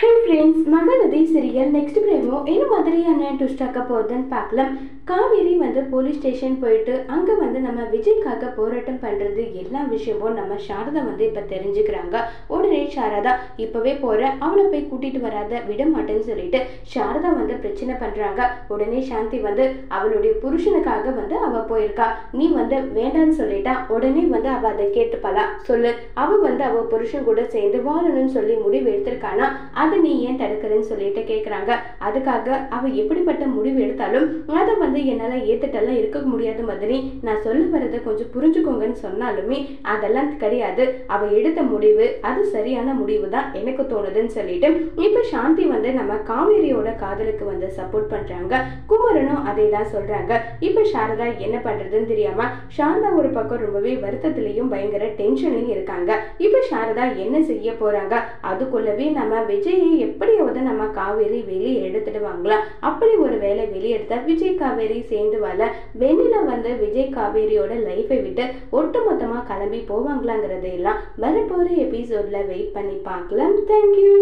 Hi friends, Mahanadi serial next பிரேமோ என்ன மாதிரியான twist ஆக்க போகுதுன்னு பார்க்கலாம். காவேரி போலீஸ் ஸ்டேஷன் போயிட்டு அங்க நம்ம விஜய்க்காக போராட்டம் பண்றது எல்லா விஷயமும் நம்ம சாரதா இப்ப தெரிஞ்சுக்கிறாங்க. உடனே சாரதா இப்பவே போற, அவளை போய் கூட்டிட்டு வராத, விட மாட்டேன்னு சொல்லிட்டு சாரதா பிரச்சனை பண்றாங்க. உடனே சாந்தி அவளுடைய புருஷனுக்காக அவ போயிருக்கா. நீ வேண்டான்னு சொல்லிட்டா. உடனே அவ அதை கேட்டுப்பாளா சொல்லு. அவ அவ புருஷன் கூட சேர்ந்து வாழணும்னு சொல்லி முடிவு எடுத்திருக்கானா, அதை நீ ஏன் தடுக்கிறன்னு சொல்லிட்டு கேட்குறாங்க. அதுக்காக அவ எப்படிப்பட்ட முடிவு எடுத்தாலும் அதை என்னால் ஏற்றுட்டெல்லாம் இருக்க முடியாத மாதிரி நான் சொல்ல வரதை கொஞ்சம் புரிஞ்சுக்கோங்கன்னு சொன்னாலுமே அதெல்லாம் கிடையாது. அவ எடுத்த முடிவு அது சரியான முடிவு தான் எனக்கு தோணுதுன்னு சொல்லிட்டு இப்போ சாந்தி நம்ம காவேரியோட காதலுக்கு சப்போர்ட் பண்றாங்க. குமரனும் அதே தான் சொல்றாங்க. இப்போ சாரதா என்ன பண்றதுன்னு தெரியாம சாரதா ஒரு பக்கம் ரொம்பவே வருத்தத்திலையும் பயங்கர டென்ஷன்லையும் இருக்காங்க. இப்போ சாரதா என்ன செய்ய போறாங்க? அதுக்குள்ளவே நம்ம விஜயை எப்படியாவது நம்ம காவேரி வெளியே எடுத்துடுவாங்களா? அப்படி ஒரு வேலை வெளியெடுத்தா விஜய் காவேரி சேர்ந்து வாழ வெண்ணிலா விஜய் காவேரியோட லைஃபை விட்டு ஒட்டுமொத்தமா கிளம்பி போவாங்களாங்கிறதையெல்லாம் வரப்போற எபிசோட்ல வெயிட் பண்ணி பார்க்கலாம். தேங்க்யூ.